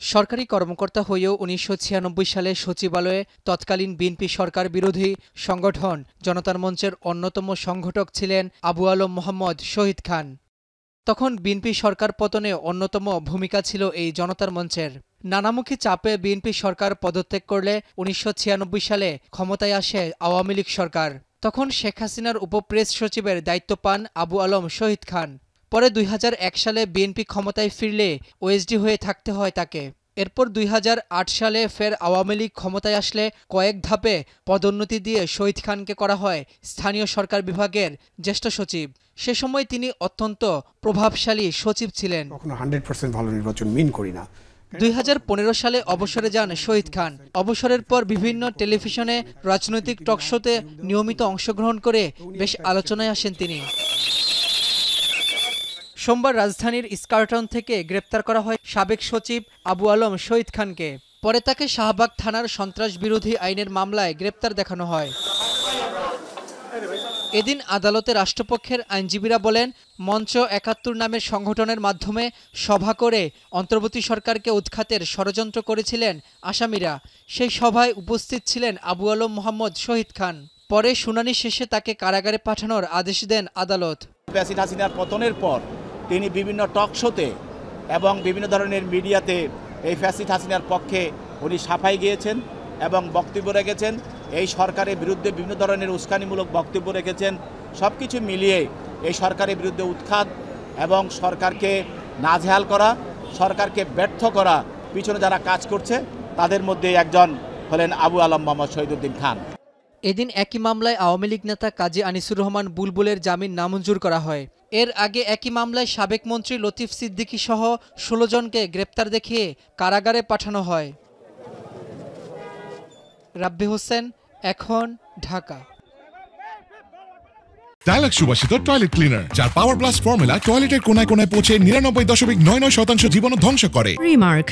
সরকারি কর্মকর্তা হয়েও ১৯৯৬ সালে সচিবালয়ে তৎকালীন বিএনপি সরকার বিরোধী সংগঠন জনতার মঞ্চের অন্যতম সংগঠক ছিলেন আবু আলম মোহাম্মদ শহীদ খান। তখন বিএনপি সরকার পতনে অন্যতম ভূমিকা ছিল এই জনতার মঞ্চের। নানামুখী চাপে বিএনপি সরকার পদত্যাগ করলে ১৯৯৬ সালে ক্ষমতায় আসে আওয়ামী লীগ সরকার। তখন শেখ হাসিনার উপপ্রেস সচিবের দায়িত্ব পান আবু আলম শহীদ খান। পরে ২০০১ সালে বিএনপি ক্ষমতায় ফিরলে ওএসডি হয়ে থাকতে হয় তাকে। এরপর ২০০৮ সালে ফের আওয়ামী লীগ ক্ষমতায় আসলে কয়েক ধাপে পদোন্নতি দিয়ে শহীদ খানকে করা হয় স্থানীয় সরকার বিভাগের জ্যেষ্ঠ সচিব। সে সময় তিনি অত্যন্ত প্রভাবশালী সচিব ছিলেন। 100% ভালো নির্বাচন মিন করি না। ২০১৫ সালে অবসরে যান শহীদ খান। অবসরের পর বিভিন্ন টেলিভিশনে রাজনৈতিক টকশোতে নিয়মিত অংশগ্রহণ করে বেশ আলোচনায় আসেন তিনি। সোমবার রাজধানীর স্কার্টন থেকে গ্রেপ্তার করা হয় সাবেক সচিব আবু আলম শহীদ খানকে। পরে তাকে শাহবাগ থানার সন্ত্রাস বিরোধী আইনের মামলায় গ্রেপ্তার দেখানো হয়। এদিন আদালতে রাষ্ট্রপক্ষের আইনজীবীরা বলেন, মঞ্চ ৭১ নামের সংগঠনের মাধ্যমে সভা করে অন্তর্বর্তী সরকারকে উৎখাতের ষড়যন্ত্র করেছিলেন আসামিরা। সেই সভায় উপস্থিত ছিলেন আবু আলম মোহাম্মদ শহীদ খান। পরে শুনানি শেষে তাকে কারাগারে পাঠানোর আদেশ দেন আদালত। প্রেসিডেন্ট হাসিনার পতনের পর তিনি বিভিন্ন টক শোতে এবং বিভিন্ন ধরনের মিডিয়াতে এই ফ্যাসিস্ট হাসিনার পক্ষে উনি সাফাই গিয়েছেন এবং বক্তব্য রেখেছেন। এই সরকারের বিরুদ্ধে বিভিন্ন ধরনের উস্কানিমূলক বক্তব্য রেখেছেন। সব কিছু মিলিয়ে এই সরকারের বিরুদ্ধে উৎখাত এবং সরকারকে নাজেহাল করা, সরকারকে ব্যর্থ করা পিছনে যারা কাজ করছে তাদের মধ্যে একজন হলেন আবু আলম মোহাম্মদ শহীদুদ্দিন খান। এদিন একই মামলায় আওয়ামী লীগ নেতা কাজী আনিসুর রহমান বুলবুলের জামিন নামঞ্জুর করা হয়। এর আগে একই মামলায় সাবেক মন্ত্রী লতিফ সিদ্দিকী সহ ১৬ জনকে গ্রেপ্তার দেখিয়ে কারাগারে পাঠানো হয়। রাব্বি হোসেন, এখন, ঢাকা। ডায়ালগ সুবাসিত টয়লেট ক্লিনার, যার পাওয়ার প্লাস ফর্মুলা টয়লেটের কোনায় কোনায় পৌঁছে ৯৯.৯৯% জীবাণু ধ্বংস করে। রিমার্ক।